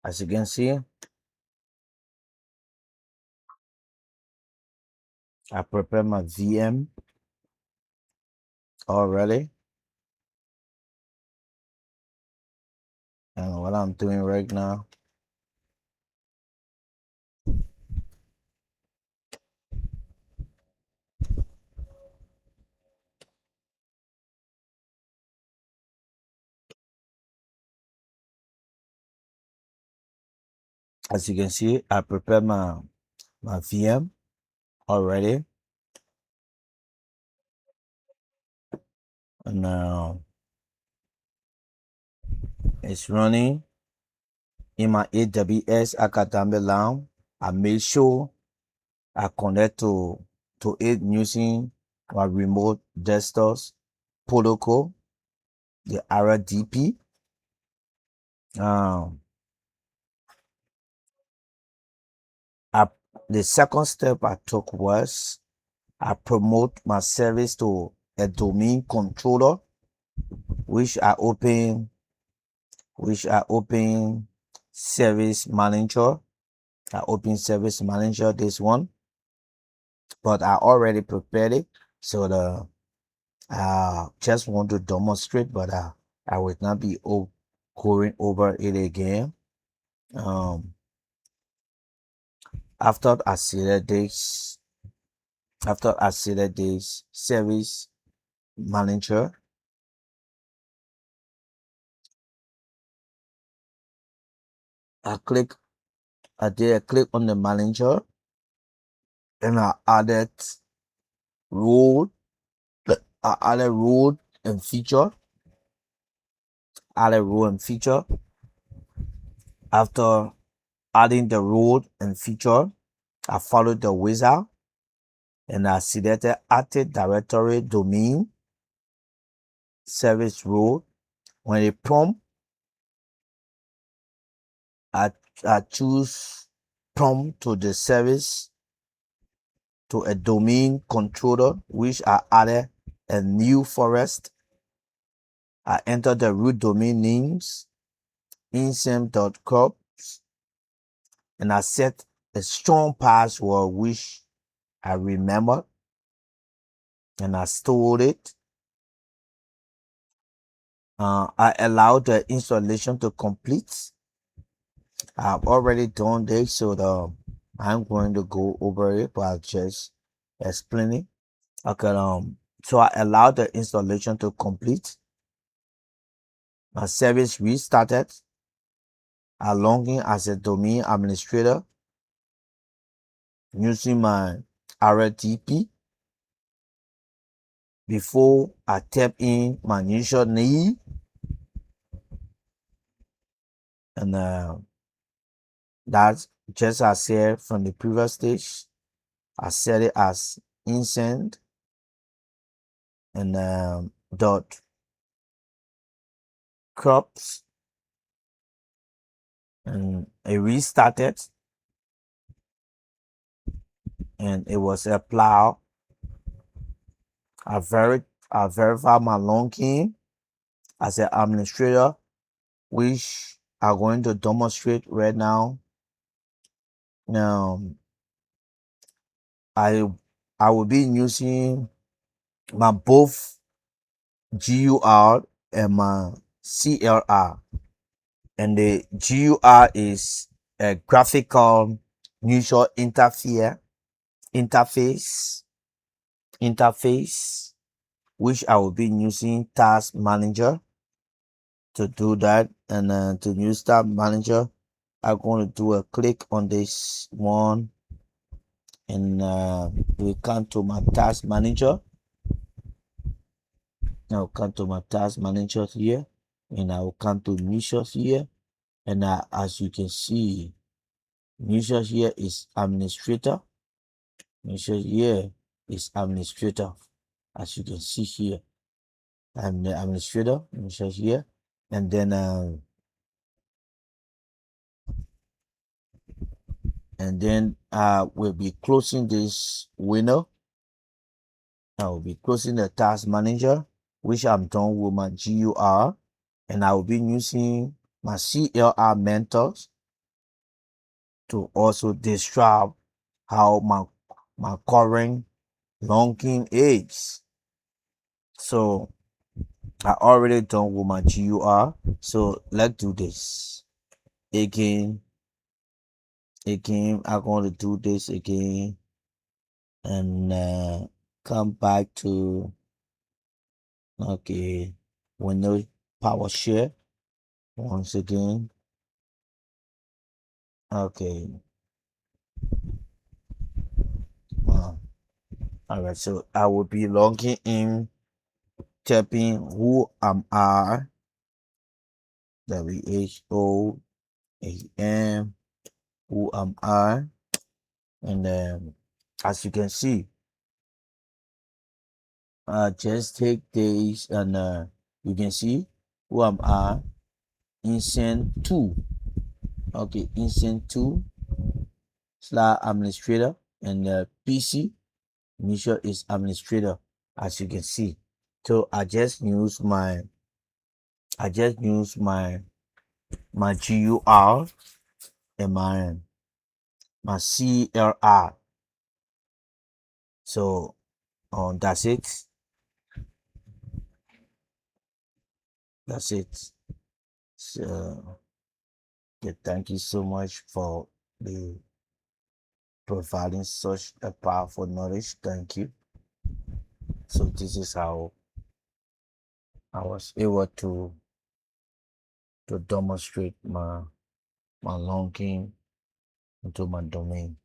As you can see, I prepared my VM already. And what I'm doing right now, as you can see, I prepared my VM already. And it's running in my AWS Academy Lounge. I made sure I connect to it using my remote desktops protocol, the RDP. I, the second step I took was I promote my service to a domain controller, which I open service manager. I open service manager this one, but I already prepared it. So the just want to demonstrate, but I will not be going over it again. After I select this service manager, I did a click on the manager, and I added role and feature. After adding the role and feature, I followed the wizard and I selected Active Directory domain service role. When it prompt, I choose prompt to the service to a domain controller, which I added a new forest. I enter the root domain names, insem.corps, and I set a strong password which I remember, and I stored it. I allowed the installation to complete. I've already done this, so I'm going to go over it, but I'll just explain it. Okay, so I allowed the installation to complete. My service restarted. I log in as a domain administrator using my RDP. Before I type in my username, and that's just as I said from the previous stage. I set it as insend and dot crops, and it restarted, and it was a plow. I verify my login as an administrator, which I'm going to demonstrate right now. I will be using my both GUI and my CLI, and the GUI is a graphical user interface, which I will be using Task Manager to do that. And to use Task Manager, I'm going to do a click on this one, and we come to my Task Manager. Now come to my Task Manager here, and I will come to users here, and as you can see, users here is administrator. Users here is administrator. As you can see here, I'm the administrator. Users here, and then we'll be closing this window. I will be closing the Task Manager, which I'm done with my GUI, and I will be using my CLI mentors to also describe how my current login is. So I already done with my GUR. So let's do this again. I'm going to do this again and come back to okay Windows PowerShell once again. Okay. Uh, all right. So I will be logging in, typing who am I, WHOAM, who am I, and then as you can see, just take this and you can see who am I, instant 2. Okay, instant 2 slash administrator, and PC initial is administrator, as you can see. So I just use my GUR and my CLR. So that's it. That's it. So yeah, thank you so much for the providing such a powerful knowledge. Thank you. So this is how I was able to demonstrate my longing into my domain.